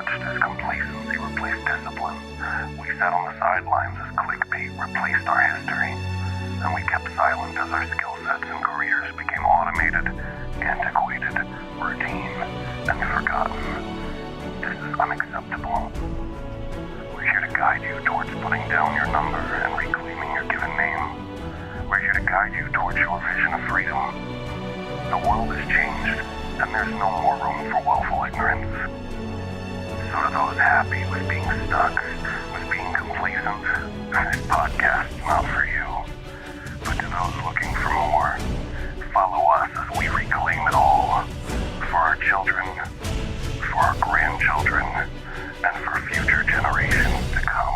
watched as complacency replaced discipline. We sat on the sidelines as clickbait replaced our history. And we kept silent as our skill sets and careers became automated, antiquated, routine, and forgotten. This is unacceptable. We're here to guide you towards putting down your number and reclaiming your given name. We're here to guide you towards your vision of freedom. The world has changed, and there's no more room for willful ignorance. So to those happy with being stuck, with being complacent, this podcast's not for you. But to those looking for more, follow us as we reclaim it all. For our children, for our grandchildren, and for future generations to come.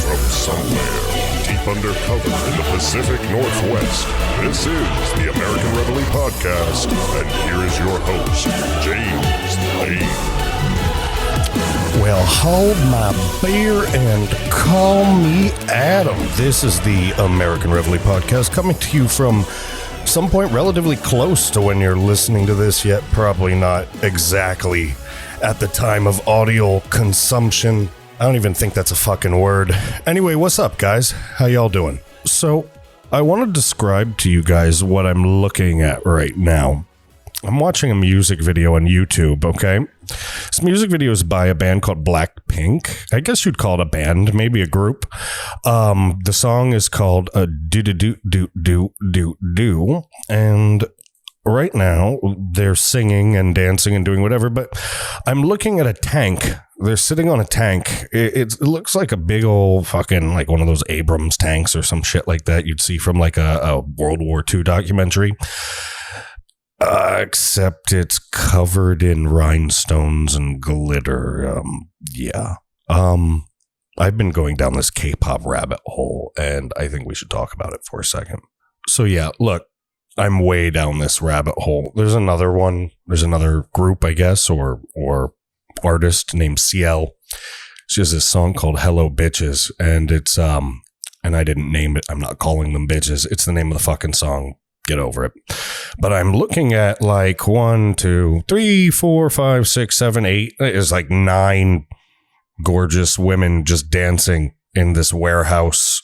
From somewhere deep undercover in the Pacific Northwest, this is the American Reveille Podcast, and here is your host, James Lane. Well, hold my beer and call me Adam. This is the American Reveille Podcast, coming to you from some point relatively close to when you're listening to this, yet probably not exactly at the time of audio consumption. I don't even think that's a fucking word. Anyway, what's up, guys? How y'all doing? So, I want to describe to you guys what I'm looking at right now. I'm watching a music video on YouTube, okay? This music video is by a band called Blackpink. I guess you'd call it a band, maybe a group. The song is called Do. And right now, they're singing and dancing and doing whatever, but I'm looking at a tank. They're sitting on a tank. It looks like a big old fucking, like one of those Abrams tanks or some shit like that you'd see from like a World War II documentary. Except it's covered in rhinestones and glitter. I've been going down this K-pop rabbit hole, and I think we should talk about it for a second. So yeah, look, I'm way down this rabbit hole. There's another one. There's another group, I guess, or artist named CL. She has this song called Hello Bitches, and it's, and I didn't name it. I'm not calling them bitches. It's the name of the fucking song. Get over it. But I'm looking at like 1, 2, 3, 4, 5, 6, 7, 8. There's like 9 gorgeous women just dancing in this warehouse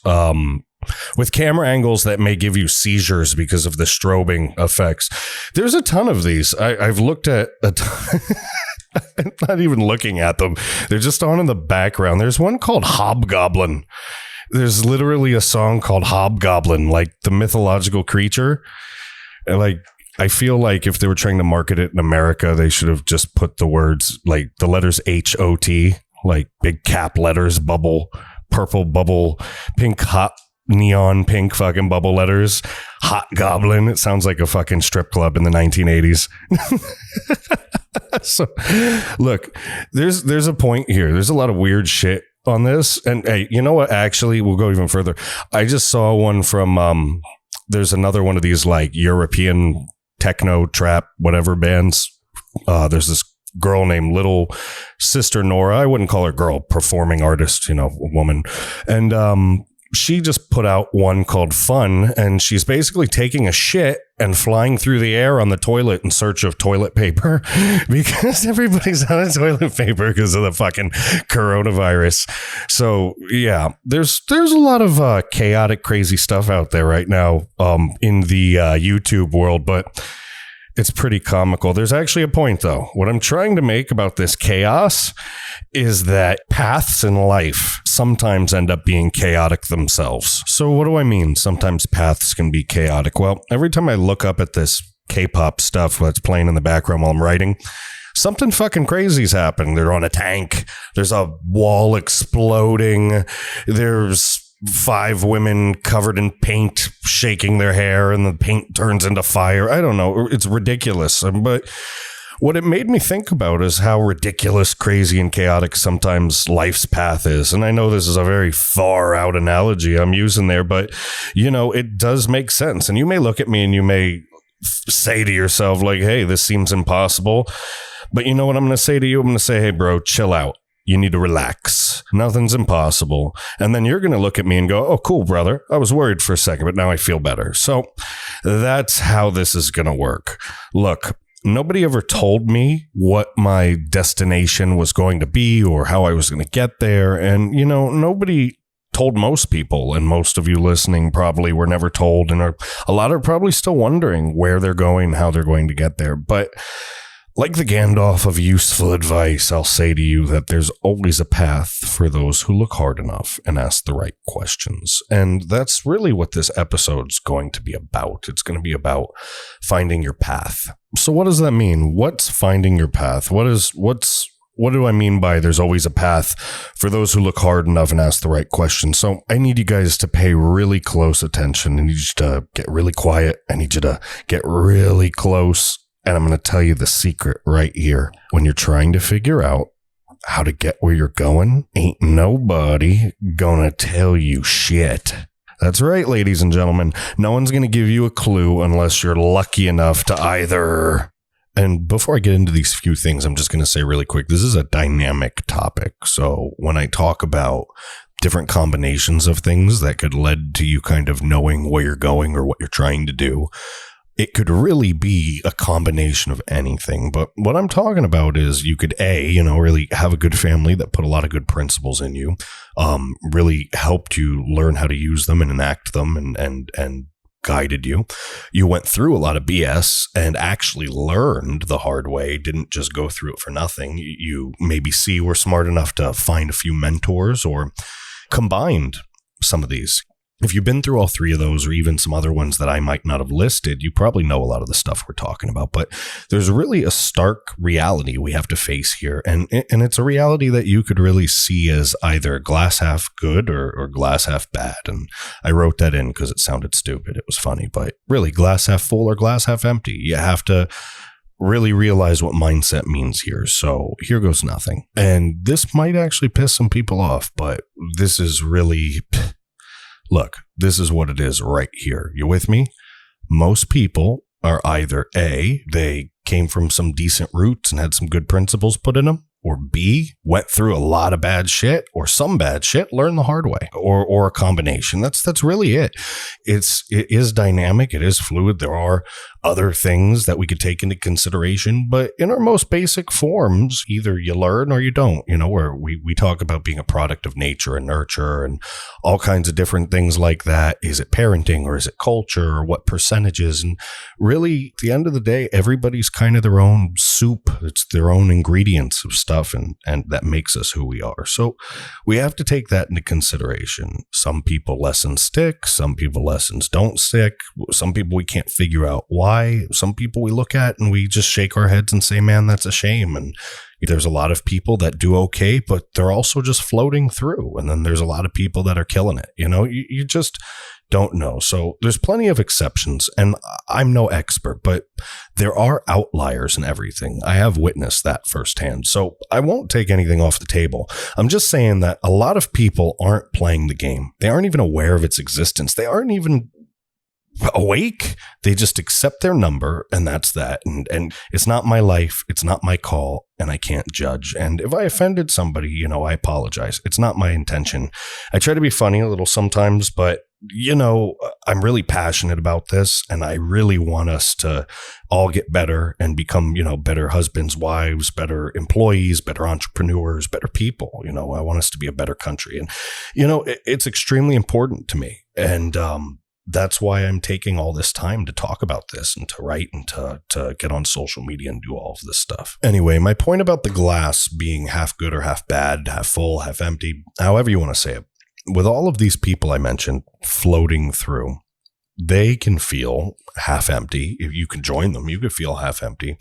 with camera angles that may give you seizures because of the strobing effects. There's a ton of these. I've looked at a ton. I'm not even looking at them. They're just on in the background. There's one called Hobgoblin. There's literally a song called Hobgoblin, like the mythological creature. And like, I feel like if they were trying to market it in America, they should have just put the words, like the letters HOT, like big cap letters, bubble, purple bubble, pink hot, neon pink fucking bubble letters. Hot Goblin. It sounds like a fucking strip club in the 1980s. So, look, there's a point here. There's a lot of weird shit on this, and hey, you know what, actually we'll go even further. I just saw one from there's another one of these like European techno trap whatever bands. There's this girl named Little Sister Nora. I wouldn't call her girl, performing artist, you know, woman, and she just put out one called Fun, and she's basically taking a shit and flying through the air on the toilet in search of toilet paper because everybody's out of toilet paper because of the fucking coronavirus. So yeah, there's a lot of chaotic, crazy stuff out there right now in the YouTube world, but it's pretty comical. There's actually a point, though. What I'm trying to make about this chaos is that paths in life sometimes end up being chaotic themselves. So what do I mean? Sometimes paths can be chaotic. Well, every time I look up at this K-pop stuff that's playing in the background while I'm writing, something fucking crazy's happening. They're on a tank. There's a wall exploding. There's 5 women covered in paint shaking their hair, and the paint turns into fire. I don't know. It's ridiculous. But what it made me think about is how ridiculous, crazy, and chaotic sometimes life's path is. And I know this is a very far out analogy I'm using there, but you know, it does make sense. And you may look at me and you may say to yourself like, hey, this seems impossible. But you know what I'm going to say to you? I'm going to say, hey, bro, chill out. You need to relax. Nothing's impossible. And then you're going to look at me and go, oh, cool, brother. I was worried for a second, but now I feel better. So that's how this is going to work. Look, nobody ever told me what my destination was going to be or how I was going to get there. And, nobody told most people, and most of you listening probably were never told, and a lot are probably still wondering where they're going, how they're going to get there. But like the Gandalf of useful advice, I'll say to you that there's always a path for those who look hard enough and ask the right questions. And that's really what this episode's going to be about. It's going to be about finding your path. So what does that mean? What's finding your path? What do I mean by there's always a path for those who look hard enough and ask the right questions? So I need you guys to pay really close attention. I need you to get really quiet. I need you to get really close. And I'm going to tell you the secret right here. When you're trying to figure out how to get where you're going, ain't nobody gonna tell you shit. That's right, ladies and gentlemen. No one's going to give you a clue unless you're lucky enough to either. And before I get into these few things, I'm just going to say really quick, this is a dynamic topic. So when I talk about different combinations of things that could lead to you kind of knowing where you're going or what you're trying to do, it could really be a combination of anything. But what I'm talking about is you could, really have a good family that put a lot of good principles in you, really helped you learn how to use them and enact them and guided you. You went through a lot of BS and actually learned the hard way, didn't just go through it for nothing. You maybe were smart enough to find a few mentors or combined some of these. If you've been through all three of those, or even some other ones that I might not have listed, you probably know a lot of the stuff we're talking about. But there's really a stark reality we have to face here. And it's a reality that you could really see as either glass half good or glass half bad. And I wrote that in because it sounded stupid. It was funny. But really, glass half full or glass half empty. You have to really realize what mindset means here. So here goes nothing. And this might actually piss some people off, but this is really... Look, this is what it is right here. You with me? Most people are either A, they came from some decent roots and had some good principles put in them, or B, went through a lot of bad shit or some bad shit, learned the hard way, or a combination. That's really it. It is dynamic. It is fluid. There are other things that we could take into consideration, but in our most basic forms, either you learn or you don't, where we talk about being a product of nature and nurture and all kinds of different things like that. Is it parenting or is it culture or what percentages? And really, at the end of the day, everybody's kind of their own soup. It's their own ingredients of stuff and that makes us who we are. So we have to take that into consideration. Some people lessons stick. Some people lessons don't stick. Some people we can't figure out why. Some people we look at and we just shake our heads and say, man, that's a shame. And there's a lot of people that do okay, but they're also just floating through. And then there's a lot of people that are killing it. You just don't know. So there's plenty of exceptions, and I'm no expert, but there are outliers in everything. I have witnessed that firsthand. So I won't take anything off the table. I'm just saying that a lot of people aren't playing the game. They aren't even aware of its existence. They aren't even awake. They just accept their number, and that's that. And it's not my life. It's not my call, and I can't judge. And if I offended somebody, I apologize. It's not my intention. I try to be funny a little sometimes, but I'm really passionate about this, and I really want us to all get better and become, better husbands, wives, better employees, better entrepreneurs, better people. I want us to be a better country. And, it's extremely important to me. And, that's why I'm taking all this time to talk about this and to write and to get on social media and do all of this stuff. Anyway, my point about the glass being half good or half bad, half full, half empty, however you want to say it, with all of these people I mentioned floating through, they can feel half empty. If you can join them, you could feel half empty.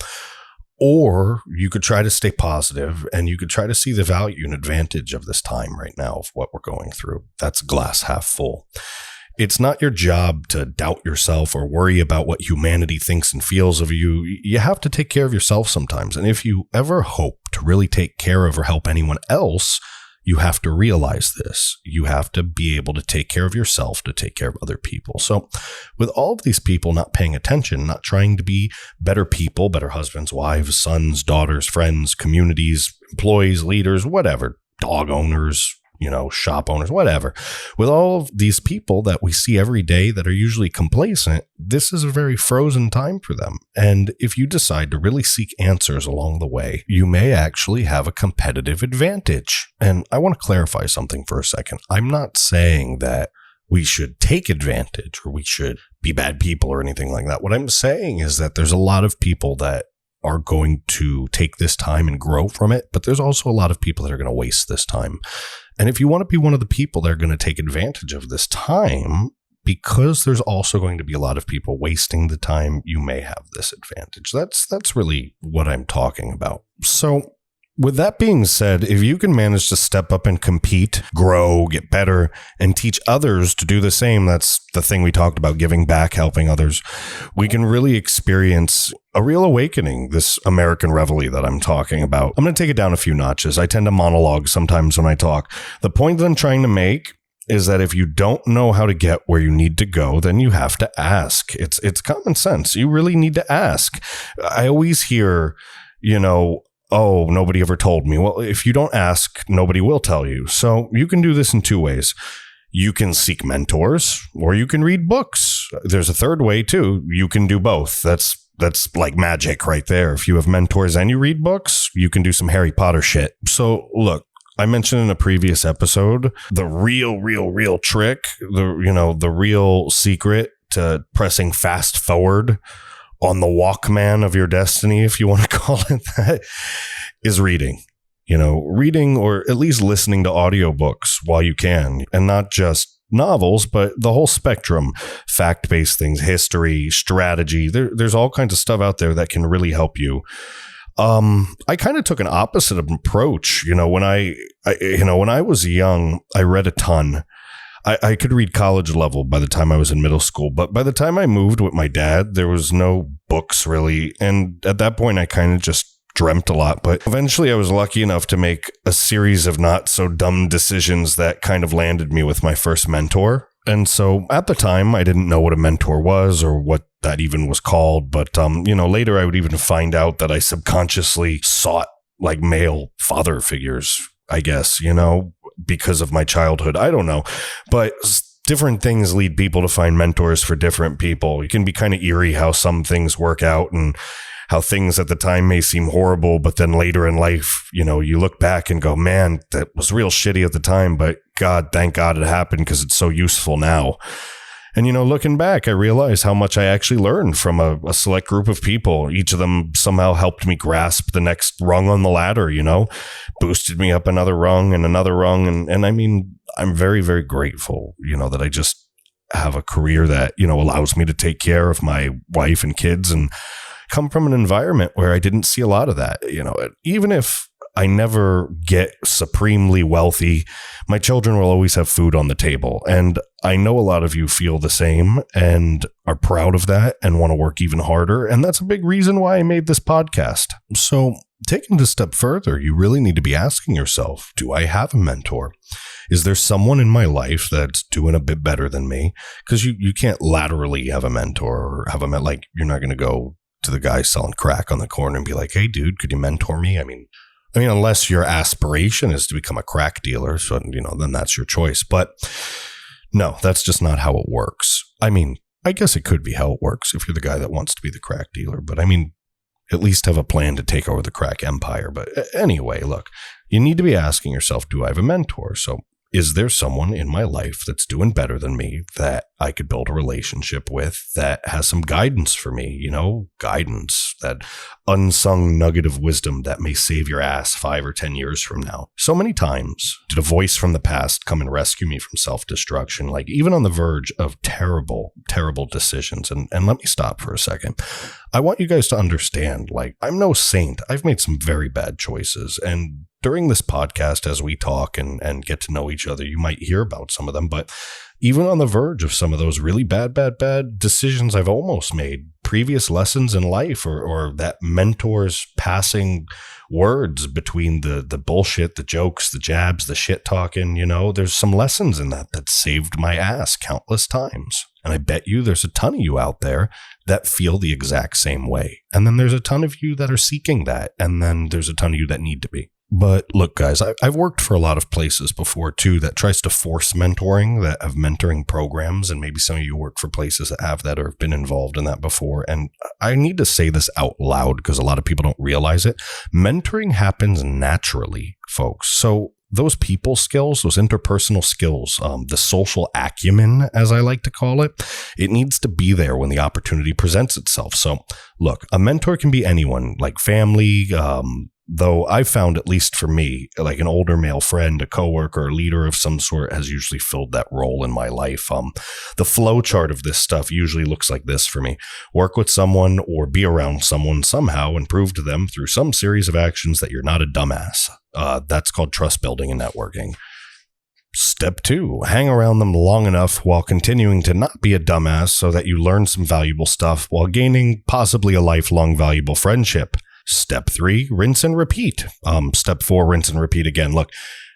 Or you could try to stay positive and you could try to see the value and advantage of this time right now of what we're going through. That's glass half full. It's not your job to doubt yourself or worry about what humanity thinks and feels of you. You have to take care of yourself sometimes. And if you ever hope to really take care of or help anyone else, you have to realize this. You have to be able to take care of yourself to take care of other people. So with all of these people not paying attention, not trying to be better people, better husbands, wives, sons, daughters, friends, communities, employees, leaders, whatever, dog owners, shop owners, whatever. With all of these people that we see every day that are usually complacent, this is a very frozen time for them. And if you decide to really seek answers along the way, you may actually have a competitive advantage. And I want to clarify something for a second. I'm not saying that we should take advantage or we should be bad people or anything like that. What I'm saying is that there's a lot of people that are going to take this time and grow from it, but there's also a lot of people that are going to waste this time. And if you want to be one of the people that are going to take advantage of this time, because there's also going to be a lot of people wasting the time, you may have this advantage. That's really what I'm talking about. So with that being said, if you can manage to step up and compete, grow, get better, and teach others to do the same, that's the thing we talked about, giving back, helping others, we can really experience a real awakening, this American Reveille that I'm talking about. I'm going to take it down a few notches. I tend to monologue sometimes when I talk. The point that I'm trying to make is that if you don't know how to get where you need to go, then you have to ask. It's common sense. You really need to ask. I always hear, oh, nobody ever told me. Well, if you don't ask, nobody will tell you. So you can do this in two ways. You can seek mentors or you can read books. There's a third way too. You can do both. That's like magic right there. If you have mentors and you read books, you can do some Harry Potter shit. So look, I mentioned in a previous episode, the real trick, the real secret to pressing fast forward on the Walkman of your destiny, if you want to call it that, is reading. Reading or at least listening to audiobooks while you can, and not just novels, but the whole spectrum, fact-based things, history, strategy. There's all kinds of stuff out there that can really help you. I kind of took an opposite approach. When I was young, I read a ton. I could read college level by the time I was in middle school, but by the time I moved with my dad, there was no books really. And at that point, I kind of just dreamt a lot. But eventually I was lucky enough to make a series of not so dumb decisions that kind of landed me with my first mentor. And so at the time, I didn't know what a mentor was or what that even was called. But, later I would even find out that I subconsciously sought like male father figures, I guess, because of my childhood. I don't know. But different things lead people to find mentors for different people. It can be kind of eerie how some things work out and how things at the time may seem horrible, but then later in life, you look back and go, man, that was real shitty at the time, but God, thank God it happened because it's so useful now. And, looking back, I realized how much I actually learned from a select group of people. Each of them somehow helped me grasp the next rung on the ladder, boosted me up another rung and another rung. And I mean, I'm very, very grateful, that I just have a career that, allows me to take care of my wife and kids and come from an environment where I didn't see a lot of that. Even if I never get supremely wealthy, my children will always have food on the table. And I know a lot of you feel the same and are proud of that and want to work even harder. And that's a big reason why I made this podcast. So taking it a step further, you really need to be asking yourself, do I have a mentor? Is there someone in my life that's doing a bit better than me? Because you can't laterally have a mentor or have like you're not going to go to the guy selling crack on the corner and be like, hey, dude, could you mentor me? I mean, unless your aspiration is to become a crack dealer, so, then that's your choice. But no, that's just not how it works. I mean, I guess it could be how it works if you're the guy that wants to be the crack dealer. But I mean, at least have a plan to take over the crack empire. But anyway, look, you need to be asking yourself, do I have a mentor? So is there someone in my life that's doing better than me that I could build a relationship with that has some guidance for me, guidance, that unsung nugget of wisdom that may save your ass 5 or 10 years from now. So many times did a voice from the past come and rescue me from self-destruction, like even on the verge of terrible, terrible decisions. And let me stop for a second. I want you guys to understand, like, I'm no saint. I've made some very bad choices. And during this podcast, as we talk and get to know each other, you might hear about some of them. But even on the verge of some of those really bad decisions I've almost made, previous lessons in life, or that mentors passing words between the bullshit, the jokes, the jabs, the shit talking, there's some lessons in that saved my ass countless times. And I bet you there's a ton of you out there that feel the exact same way. And then there's a ton of you that are seeking that. And then there's a ton of you that need to be. But look, guys, I've worked for a lot of places before, too, that tries to force mentoring, that have mentoring programs. And maybe some of you work for places that have that or have been involved in that before. And I need to say this out loud because a lot of people don't realize it. Mentoring happens naturally, folks. So those people skills, those interpersonal skills, the social acumen, as I like to call it, it needs to be there when the opportunity presents itself. So look, a mentor can be anyone, like family, though I found, at least for me, like an older male friend, a coworker, a leader of some sort has usually filled that role in my life. The flow chart of this stuff usually looks like this for me. Work with someone or be around someone somehow and prove to them through some series of actions that you're not a dumbass. That's called trust building and networking. Step 2, hang around them long enough while continuing to not be a dumbass so that you learn some valuable stuff while gaining possibly a lifelong valuable friendship. Step 3, rinse and repeat. Step 4, rinse and repeat again. Look,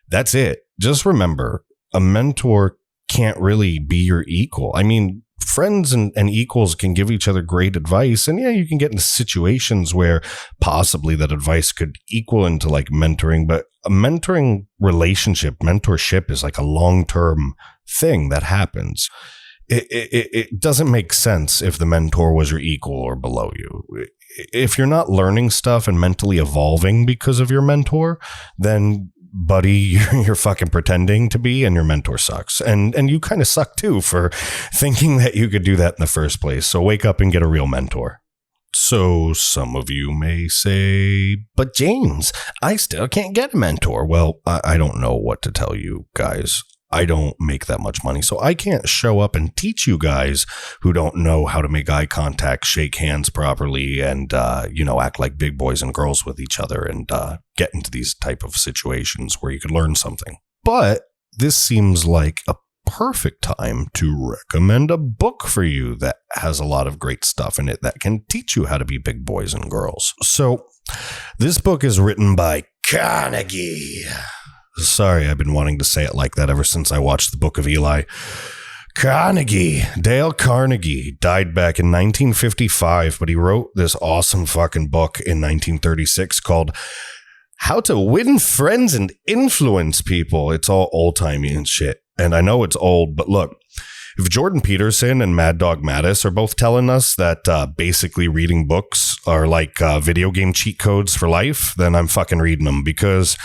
that's it. Just remember, a mentor can't really be your equal. I mean, friends and equals can give each other great advice. And yeah, you can get into situations where possibly that advice could equal into like mentoring. But a mentoring relationship, mentorship is like a long-term thing that happens. It doesn't make sense if the mentor was your equal or below you. If you're not learning stuff and mentally evolving because of your mentor, then buddy, you're fucking pretending to be, and your mentor sucks. And you kind of suck too for thinking that you could do that in the first place. So wake up and get a real mentor. So some of you may say, but James, I still can't get a mentor. Well, I don't know what to tell you guys. I don't make that much money, so I can't show up and teach you guys who don't know how to make eye contact, shake hands properly, and, act like big boys and girls with each other and get into these type of situations where you could learn something. But this seems like a perfect time to recommend a book for you that has a lot of great stuff in it that can teach you how to be big boys and girls. So this book is written by Carnegie. Sorry, I've been wanting to say it like that ever since I watched The Book of Eli. Carnegie, Dale Carnegie, died back in 1955, but he wrote this awesome fucking book in 1936 called How to Win Friends and Influence People. It's all old-timey and shit. And I know it's old, but look, if Jordan Peterson and Mad Dog Mattis are both telling us that basically reading books are like video game cheat codes for life, then I'm fucking reading them because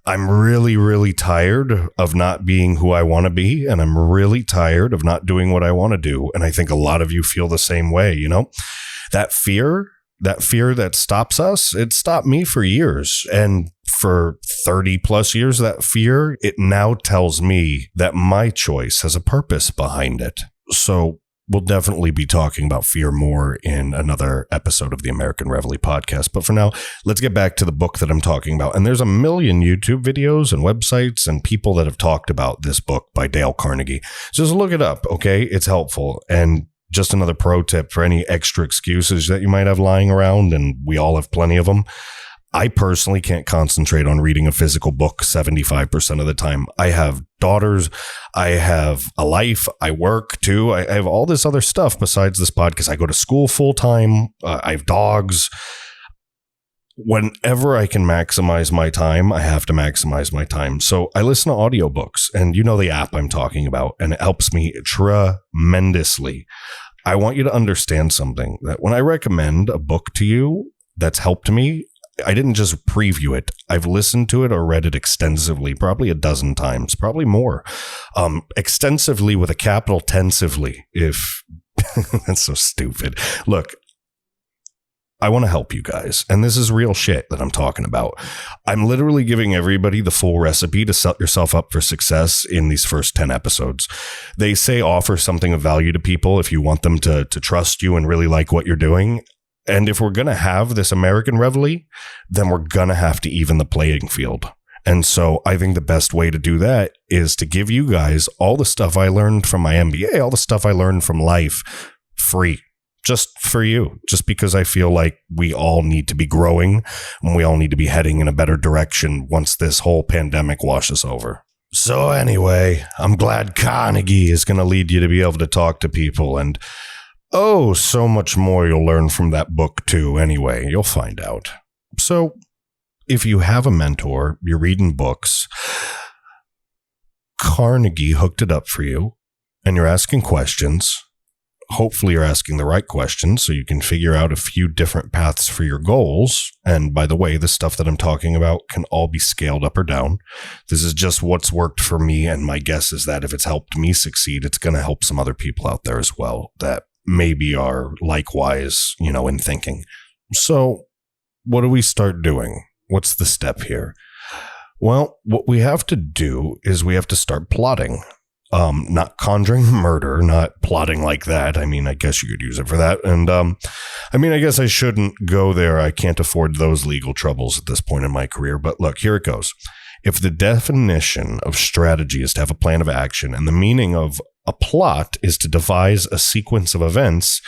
I'm really, really tired of not being who I want to be, and I'm really tired of not doing what I want to do. And I think a lot of you feel the same way, you know? That fear that stops us, it stopped me for years. And for 30 plus years, that fear, it now tells me that my choice has a purpose behind it. So we'll definitely be talking about fear more in another episode of the American Reveille Podcast. But for now, let's get back to the book that I'm talking about. And there's a million YouTube videos and websites and people that have talked about this book by Dale Carnegie. Just look it up, okay? It's helpful. And just another pro tip for any extra excuses that you might have lying around, and we all have plenty of them. I personally can't concentrate on reading a physical book 75% of the time. I have daughters. I have a life. I work too. I have all this other stuff besides this podcast. I go to school full time. I have dogs. Whenever I can maximize my time, I have to maximize my time. So I listen to audiobooks, and you know the app I'm talking about, and it helps me tremendously. I want you to understand something, that when I recommend a book to you that's helped me, I didn't just preview it. I've listened to it or read it extensively, probably a dozen times, probably more. Extensively with a capital tensively, if that's so stupid. Look, I want to help you guys, and this is real shit that I'm talking about. I'm literally giving everybody the full recipe to set yourself up for success in these first 10 episodes. They say offer something of value to people if you want them to trust you and really like what you're doing. And if we're going to have this American Reveille, then we're going to have to even the playing field. And so I think the best way to do that is to give you guys all the stuff I learned from my MBA, all the stuff I learned from life, free, just for you, just because I feel like we all need to be growing and we all need to be heading in a better direction once this whole pandemic washes over. So anyway, I'm glad Carnegie is going to lead you to be able to talk to people, and oh, so much more you'll learn from that book too. Anyway, you'll find out. So if you have a mentor, you're reading books, Carnegie hooked it up for you, and you're asking questions. Hopefully you're asking the right questions so you can figure out a few different paths for your goals. And by the way, the stuff that I'm talking about can all be scaled up or down. This is just what's worked for me. And my guess is that if it's helped me succeed, it's going to help some other people out there as well that maybe are likewise, in thinking. So what do we start doing? What's the step here? Well, what we have to do is we have to start plotting. Not conjuring murder, not plotting like that. I mean, I guess you could use it for that. And, I guess I shouldn't go there. I can't afford those legal troubles at this point in my career. But look, here it goes. If the definition of strategy is to have a plan of action and the meaning of a plot is to devise a sequence of events,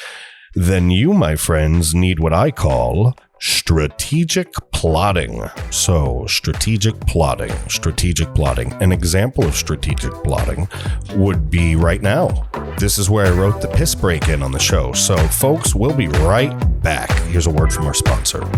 then you, my friends, need what I call strategic plotting. So strategic plotting. An example of strategic plotting would be right now. This is where I wrote the piss break in on the show. So folks, we'll be right back. Here's a word from our sponsor.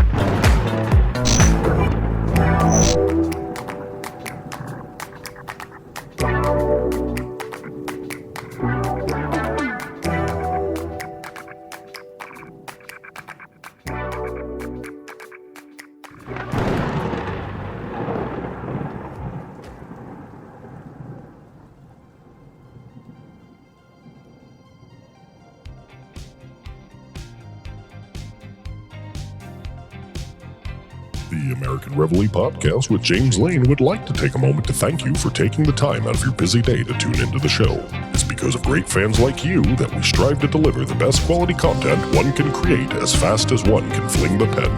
The American Reveille Podcast with James Lane would like to take a moment to thank you for taking the time out of your busy day to tune into the show. It's because of great fans like you that we strive to deliver the best quality content one can create as fast as one can fling the pen.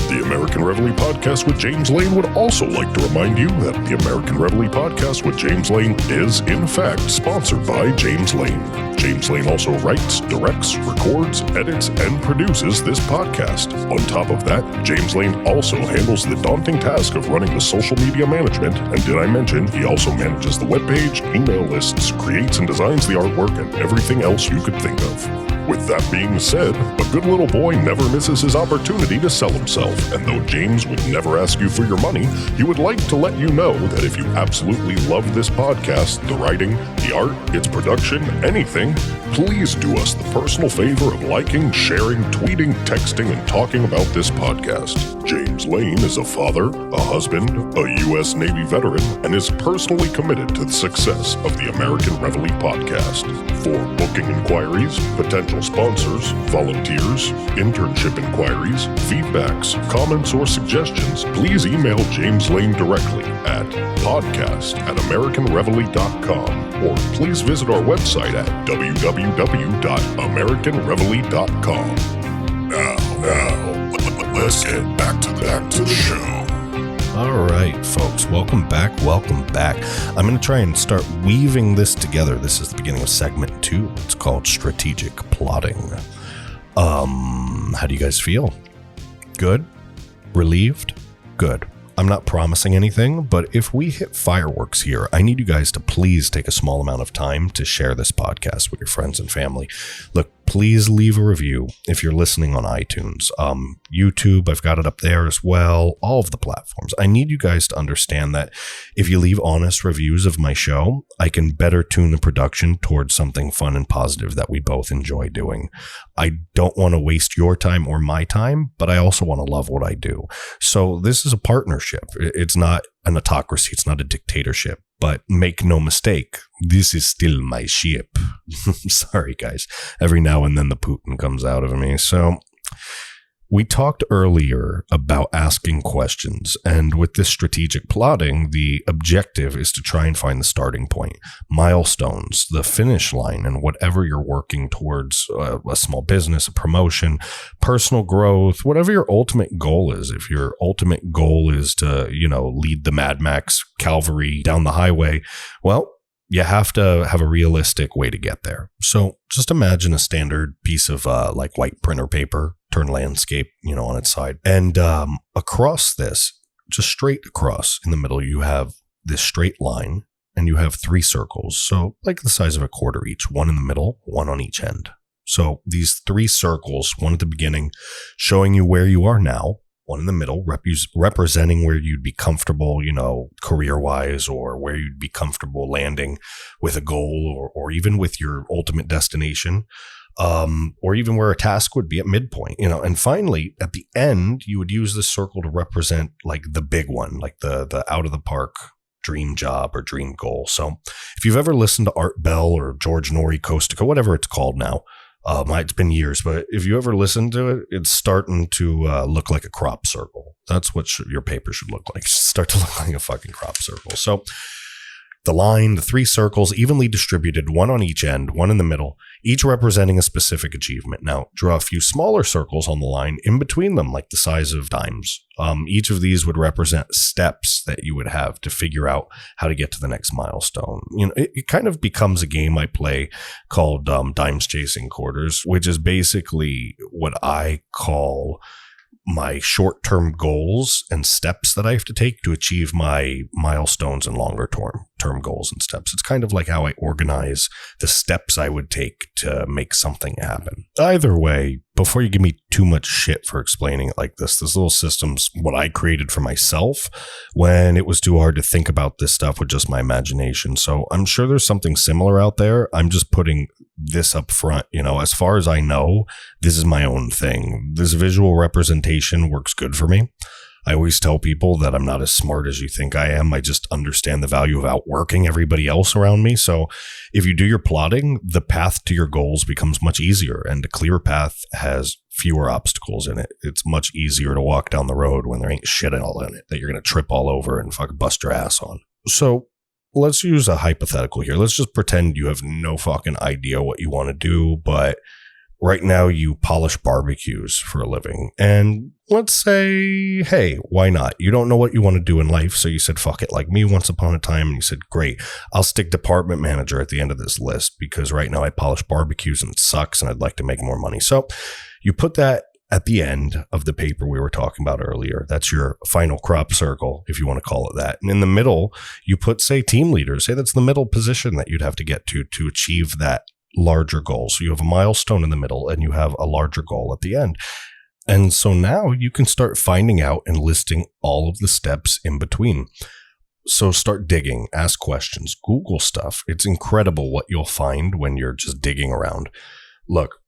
The American Reveille Podcast with James Lane would also like to remind you that the American Reveille Podcast with James Lane is, in fact, sponsored by James Lane. James Lane also writes, directs, records, edits, and produces this podcast. On top of that, James Lane also handles the daunting task of running the social media management, and did I mention he also manages the webpage, email lists, creates and designs the artwork, and everything else you could think of. With that being said, a good little boy never misses his opportunity to sell himself, and though James would never ask you for your money, he would like to let you know that if you absolutely love this podcast, the writing, the art, its production, anything, please do us the personal favor of liking, sharing, tweeting, texting, and talking about this podcast. James Lane is a father, a husband, a U.S. Navy veteran, and is personally committed to the success of the American Reveille Podcast. For booking inquiries, potential sponsors, volunteers, internship inquiries, feedbacks, comments, or suggestions, please email James Lane directly at podcast@AmericanReveille.com, or please visit our website at www.AmericanReveille.com. Now, let's get back to the show. All right, folks, welcome back. I'm going to try and start weaving this together. This is the beginning of segment 2. It's called Strategic Plotting. How do you guys feel? Good? Relieved? Good. I'm not promising anything, but if we hit fireworks here, I need you guys to please take a small amount of time to share this podcast with your friends and family. Look, please leave a review if you're listening on iTunes. YouTube, I've got it up there as well, all of the platforms. I need you guys to understand that if you leave honest reviews of my show, I can better tune the production towards something fun and positive that we both enjoy doing. I don't want to waste your time or my time, but I also want to love what I do. So this is a partnership. It's not an autocracy. It's not a dictatorship. But make no mistake, this is still my ship. Sorry, guys. Every now and then the Putin comes out of me. So we talked earlier about asking questions, and with this strategic plotting, the objective is to try and find the starting point, milestones, the finish line, and whatever you're working towards, a small business, a promotion, personal growth, whatever your ultimate goal is. If your ultimate goal is to, lead the Mad Max cavalry down the highway, well, you have to have a realistic way to get there. So just imagine a standard piece of white printer paper, turn landscape, on its side. And across this, just straight across in the middle, you have this straight line and you have 3 circles. So like the size of a quarter each, one in the middle, one on each end. So these 3 circles, one at the beginning, showing you where you are now, one in the middle, representing where you'd be comfortable, career-wise, or where you'd be comfortable landing with a goal or even with your ultimate destination, or even where a task would be at midpoint, And finally, at the end, you would use this circle to represent like the big one, like the out of the park dream job or dream goal. So if you've ever listened to Art Bell or George Norrie Costico, whatever it's called now, it's been years, but if you ever listen to it, it's starting to look like a crop circle. That's what your paper should look like. Start to look like a fucking crop circle. So the 3 circles evenly distributed, one on each end, one in the middle, each representing a specific achievement. Now, draw a few smaller circles on the line in between them, like the size of dimes. Each of these would represent steps that you would have to figure out how to get to the next milestone. It kind of becomes a game I play called Dimes Chasing Quarters, which is basically what I call my short-term goals and steps that I have to take to achieve my milestones and longer-term goals and steps. It's kind of like how I organize the steps I would take to make something happen. Either way, before you give me too much shit for explaining it like this little system's what I created for myself when it was too hard to think about this stuff with just my imagination. So I'm sure there's something similar out there. I'm just putting this up front. As far as I know, this is my own thing. This visual representation works good for me. I always tell people that I'm not as smart as you think I am. I just understand the value of outworking everybody else around me. So if you do your plotting, the path to your goals becomes much easier, and a clear path has fewer obstacles in it. It's much easier to walk down the road when there ain't shit all in it that you're going to trip all over and fucking bust your ass on. So let's use a hypothetical here. Let's just pretend you have no fucking idea what you want to do, but right now you polish barbecues for a living. And let's say, hey, why not? You don't know what you want to do in life. So you said, fuck it, like me once upon a time. And you said, great, I'll stick department manager at the end of this list because right now I polish barbecues and it sucks and I'd like to make more money. So you put that at the end of the paper we were talking about earlier. That's your final crop circle, if you want to call it that. And in the middle, you put, say, team leader. Say that's the middle position that you'd have to get to achieve that larger goal. So you have a milestone in the middle and you have a larger goal at the end. And so now you can start finding out and listing all of the steps in between. So start digging, ask questions, Google stuff. It's incredible what you'll find when you're just digging around. Look,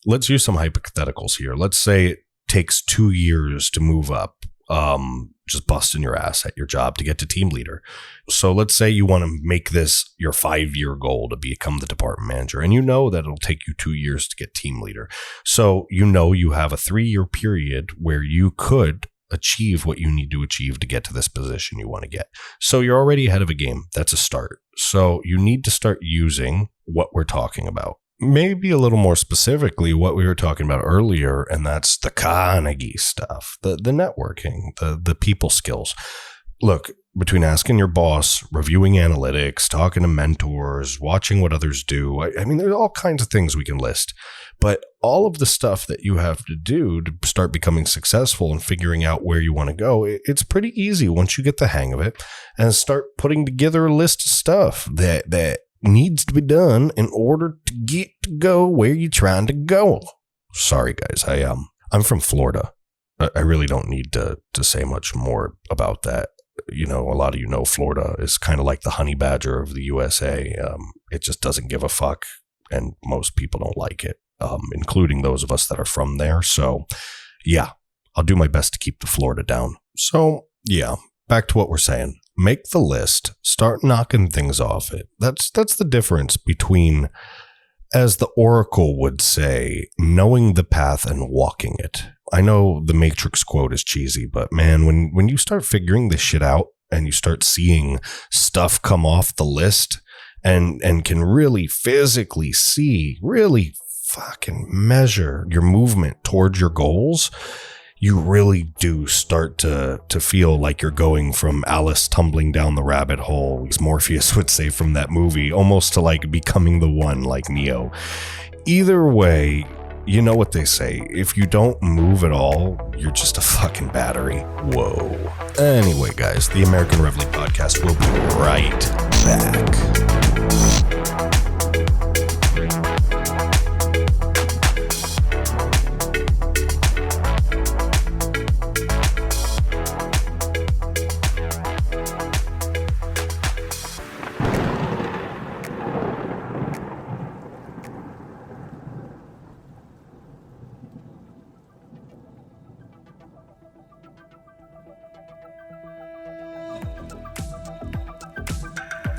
let's use some hypotheticals here. Let's say it takes 2 years to move up, just busting your ass at your job to get to team leader. So let's say you want to make this your 5-year goal to become the department manager, and you know that it'll take you 2 years to get team leader. So you have a 3-year period where you could achieve what you need to achieve to get to this position you want to get. So you're already ahead of a game. That's a start. So you need to start using what we're talking about. Maybe a little more specifically what we were talking about earlier, and that's the Carnegie stuff, the networking, the people skills. Look, between asking your boss, reviewing analytics, talking to mentors, watching what others do, I mean, there's all kinds of things we can list. But all of the stuff that you have to do to start becoming successful and figuring out where you want to go, it's pretty easy once you get the hang of it and start putting together a list of stuff that needs to be done in order to get to go where you're trying to go. Sorry, guys. I'm from Florida. I really don't need to say much more about that. A lot of Florida is kind of like the honey badger of the USA. It just doesn't give a fuck, and most people don't like it, including those of us that are from there. So, yeah, I'll do my best to keep the Florida down. So, yeah, back to what we're saying. Make the list. Start knocking things off it. That's the difference between, as the Oracle would say, knowing the path and walking it. I know the Matrix quote is cheesy, but man, when you start figuring this shit out and you start seeing stuff come off the list and can really physically see, really fucking measure your movement towards your goals, you really do start to feel like you're going from Alice tumbling down the rabbit hole, as Morpheus would say from that movie, almost to like becoming the one like Neo. Either way, you know what they say. If you don't move at all, you're just a fucking battery. Whoa. Anyway, guys, the American Reveille Podcast will be right back.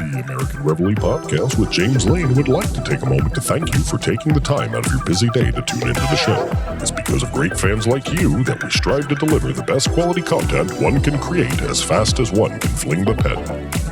The American Reveille Podcast with James Lane would like to take a moment to thank you for taking the time out of your busy day to tune into the show. It's because of great fans like you that we strive to deliver the best quality content one can create as fast as one can fling the pen.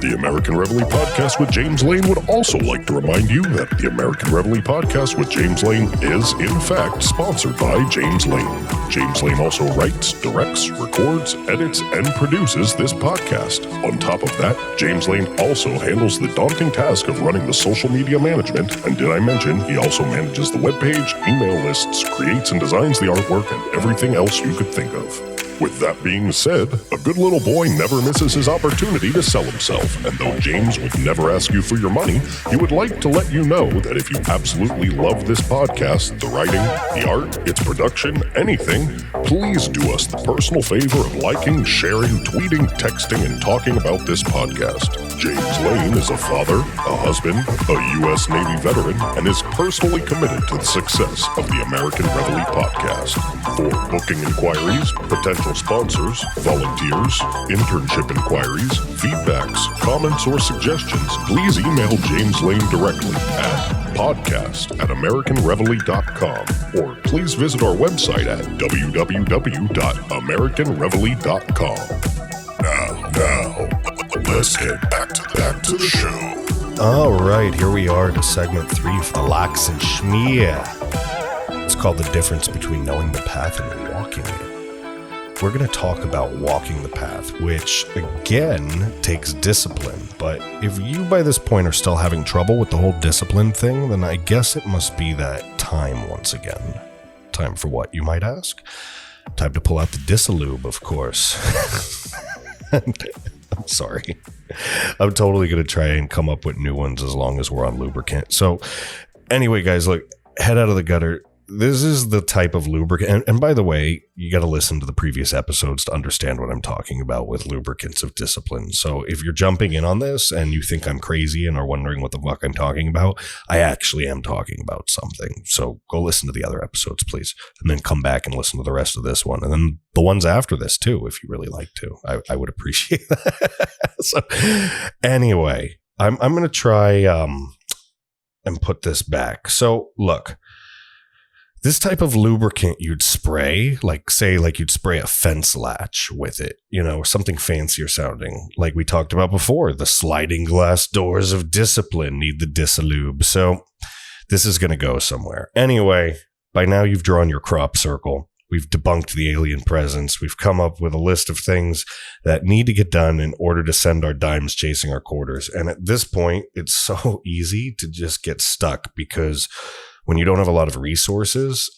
The American Reveille Podcast with James Lane would also like to remind you that the American Reveille Podcast with James Lane is, in fact, sponsored by James Lane. James Lane also writes, directs, records, edits, and produces this podcast. On top of that, James Lane also handles the daunting task of running the social media management, and did I mention he also manages the webpage, email lists, creates and designs the artwork, and everything else you could think of. With that being said, a good little boy never misses his opportunity to sell himself, and though James would never ask you for your money, he would like to let you know that if you absolutely love this podcast, the writing, the art, its production, anything, please do us the personal favor of liking, sharing, tweeting, texting, and talking about this podcast. James Lane is a father, a husband, a U.S. Navy veteran, and is personally committed to the success of the American Reveille Podcast. For booking inquiries, potential sponsors, volunteers, internship inquiries, feedbacks, comments, or suggestions, please email James Lane directly at podcast@AmericanReveille.com, or please visit our website at www.AmericanReveille.com. Now, let's get back to the show. All right, here we are to segment 3 for the Locks and Schmear. It's called The Difference Between Knowing the Path and Walking it. We're going to talk about walking the path, which, again, takes discipline. But if you, by this point, are still having trouble with the whole discipline thing, then I guess it must be that time once again. Time for what, you might ask? Time to pull out the Disalube, of course. I'm sorry. I'm totally going to try and come up with new ones as long as we're on lubricant. So, anyway, guys, look, head out of the gutter. This is the type of lubricant. And by the way, you got to listen to the previous episodes to understand what I'm talking about with lubricants of discipline. So if you're jumping in on this and you think I'm crazy and are wondering what the fuck I'm talking about, I actually am talking about something. So go listen to the other episodes, please. And then come back and listen to the rest of this one. And then the ones after this too, if you really like to. I would appreciate that. So anyway, I'm going to try and put this back. So look. This type of lubricant you'd spray, like you'd spray a fence latch with it, something fancier sounding. Like we talked about before, the sliding glass doors of discipline need the Disalube. So this is going to go somewhere. Anyway, by now you've drawn your crop circle. We've debunked the alien presence. We've come up with a list of things that need to get done in order to send our dimes chasing our quarters. And at this point, it's so easy to just get stuck because when you don't have a lot of resources,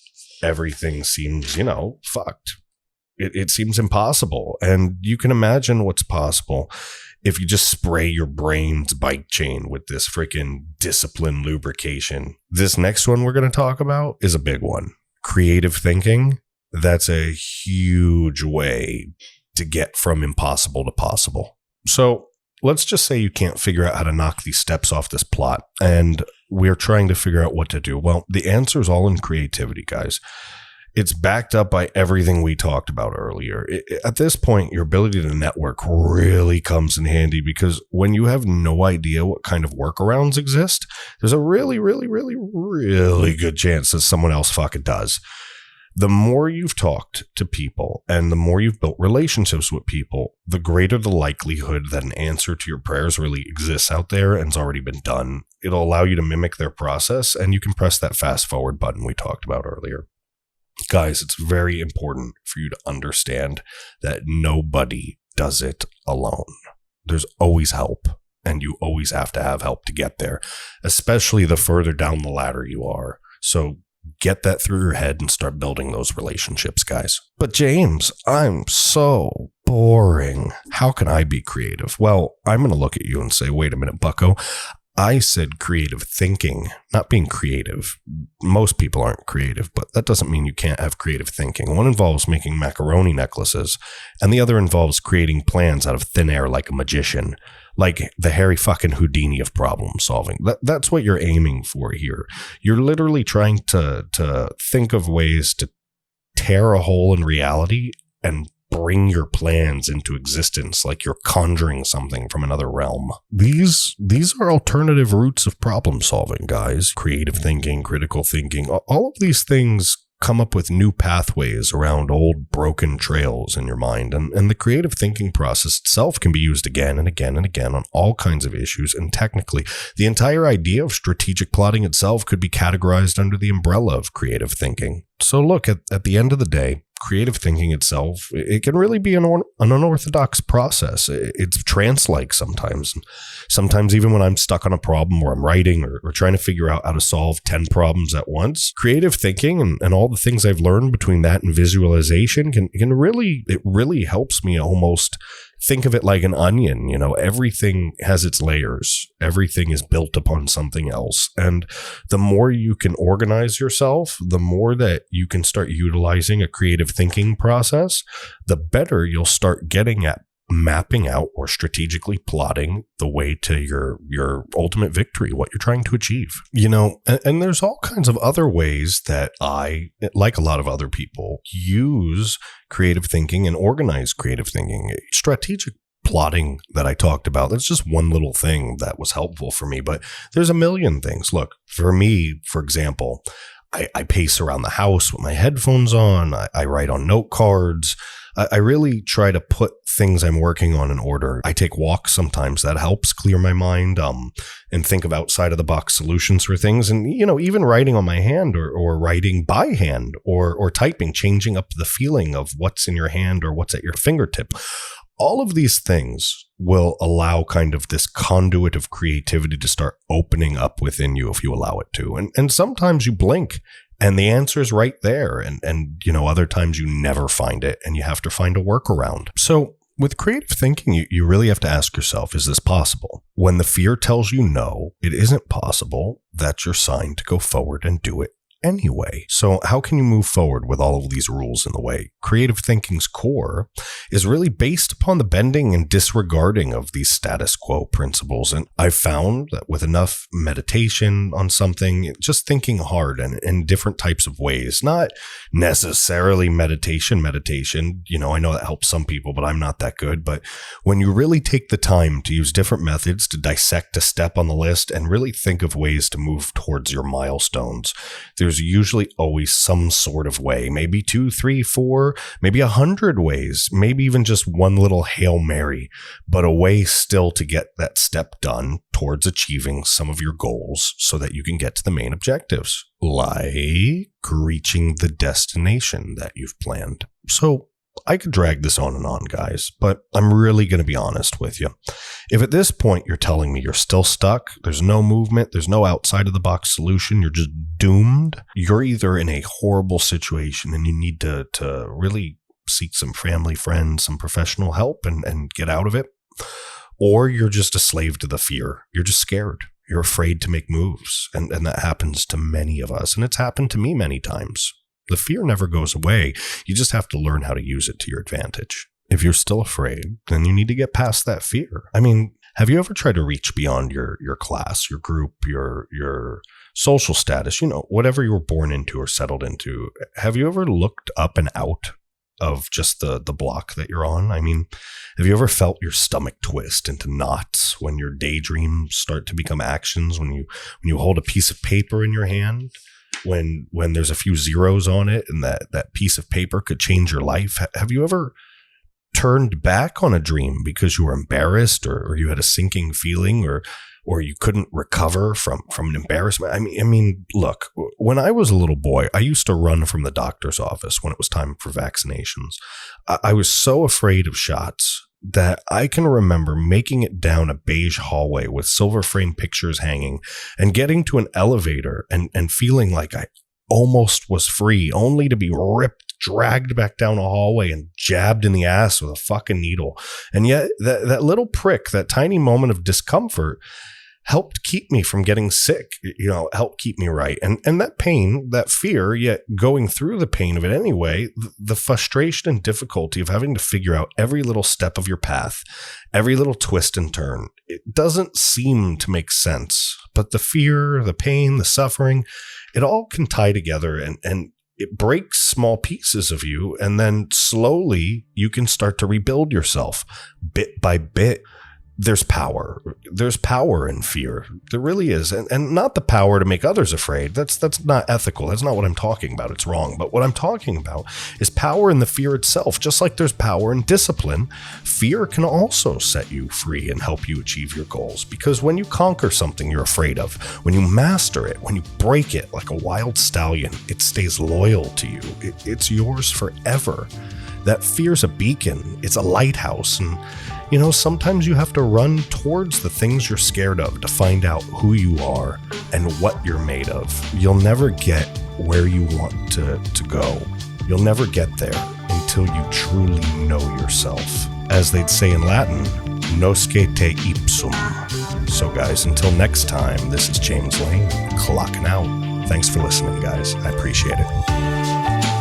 everything seems, fucked. It seems impossible. And you can imagine what's possible if you just spray your brain's bike chain with this freaking discipline lubrication. This next one we're going to talk about is a big one. Creative thinking. That's a huge way to get from impossible to possible. So let's just say you can't figure out how to knock these steps off this plot, and we're trying to figure out what to do. Well, the answer is all in creativity, guys. It's backed up by everything we talked about earlier. At this point, your ability to network really comes in handy because when you have no idea what kind of workarounds exist, there's a really, really, really, really good chance that someone else fucking does. The more you've talked to people and the more you've built relationships with people, the greater the likelihood that an answer to your prayers really exists out there and has already been done. It'll allow you to mimic their process, and you can press that fast forward button we talked about earlier. Guys, it's very important for you to understand that nobody does it alone. There's always help, and you always have to have help to get there, especially the further down the ladder you are. So get that through your head and start building those relationships, guys. But James, I'm so boring. How can I be creative? Well, I'm going to look at you and say, wait a minute, bucko. I said creative thinking, not being creative. Most people aren't creative, but that doesn't mean you can't have creative thinking. One involves making macaroni necklaces, and the other involves creating plans out of thin air like a magician. Like the Harry fucking Houdini of problem solving. That's what you're aiming for here. You're literally trying to think of ways to tear a hole in reality and bring your plans into existence like you're conjuring something from another realm. These are alternative routes of problem solving, guys. Creative thinking, critical thinking, all of these things come up with new pathways around old broken trails in your mind. And the creative thinking process itself can be used again and again and again on all kinds of issues. And technically, the entire idea of strategic plotting itself could be categorized under the umbrella of creative thinking. So look, at the end of the day, creative thinking itself, it can really be an unorthodox process. It's trance-like sometimes. Sometimes even when I'm stuck on a problem or I'm writing or trying to figure out how to solve 10 problems at once, creative thinking and all the things I've learned between that and visualization can really helps me almost think of it like an onion. Everything has its layers. Everything is built upon something else. And the more you can organize yourself, the more that you can start utilizing a creative thinking process, the better you'll start getting at mapping out or strategically plotting the way to your ultimate victory, what you're trying to achieve. And there's all kinds of other ways that I, like a lot of other people, use creative thinking and organize creative thinking. Strategic plotting that I talked about, that's just one little thing that was helpful for me, but there's a million things. Look, for me, for example, I pace around the house with my headphones on. I write on note cards. I really try to put things I'm working on in order. I take walks sometimes. That helps clear my mind and think of outside of the box solutions for things. And, even writing on my hand or writing by hand or typing, changing up the feeling of what's in your hand or what's at your fingertip. All of these things will allow kind of this conduit of creativity to start opening up within you if you allow it to. And sometimes you blink and the answer is right there. And other times you never find it and you have to find a workaround. So with creative thinking, you really have to ask yourself, is this possible? When the fear tells you no, it isn't possible, that's your sign to go forward and do it anyway. So how can you move forward with all of these rules in the way? Creative thinking's core is really based upon the bending and disregarding of these status quo principles. And I've found that with enough meditation on something, just thinking hard and in different types of ways, not necessarily meditation. I know that helps some people, but I'm not that good. But when you really take the time to use different methods to dissect a step on the list and really think of ways to move towards your milestones, there's usually always some sort of way, maybe 2, 3, 4, maybe 100 ways, maybe even just one little Hail Mary, but a way still to get that step done towards achieving some of your goals so that you can get to the main objectives, like reaching the destination that you've planned. So I could drag this on and on, guys, but I'm really going to be honest with you. If at this point you're telling me you're still stuck, there's no movement, there's no outside of the box solution, you're just doomed, you're either in a horrible situation and you need to really seek some family, friends, some professional help and get out of it, or you're just a slave to the fear. You're just scared. You're afraid to make moves. And that happens to many of us. And it's happened to me many times. The fear never goes away. You just have to learn how to use it to your advantage. If you're still afraid, then you need to get past that fear. I mean, have you ever tried to reach beyond your class, your group, your social status, whatever you were born into or settled into? Have you ever looked up and out of just the block that you're on? I mean, have you ever felt your stomach twist into knots when your daydreams start to become actions, when you hold a piece of paper in your hand? When there's a few zeros on it and that piece of paper could change your life? Have you ever turned back on a dream because you were embarrassed or you had a sinking feeling or you couldn't recover from an embarrassment? I mean, look, when I was a little boy, I used to run from the doctor's office when it was time for vaccinations. I was so afraid of shots that I can remember making it down a beige hallway with silver frame pictures hanging and getting to an elevator and feeling like I almost was free, only to be dragged back down a hallway and jabbed in the ass with a fucking needle. And yet that little prick, that tiny moment of discomfort helped keep me from getting sick, helped keep me right. And that pain, that fear, yet going through the pain of it anyway, the frustration and difficulty of having to figure out every little step of your path, every little twist and turn, it doesn't seem to make sense. But the fear, the pain, the suffering, it all can tie together. And it breaks small pieces of you, and then slowly you can start to rebuild yourself bit by bit. There's power. There's power in fear. There really is. And not the power to make others afraid. That's not ethical. That's not what I'm talking about. It's wrong. But what I'm talking about is power in the fear itself. Just like there's power in discipline, fear can also set you free and help you achieve your goals. Because when you conquer something you're afraid of, when you master it, when you break it like a wild stallion, it stays loyal to you. It's yours forever. That fear's a beacon. It's a lighthouse. And sometimes you have to run towards the things you're scared of to find out who you are and what you're made of. You'll never get where you want to go. You'll never get there until you truly know yourself. As they'd say in Latin, nosce te ipsum. So guys, until next time, this is James Lane, clocking out. Thanks for listening, guys. I appreciate it.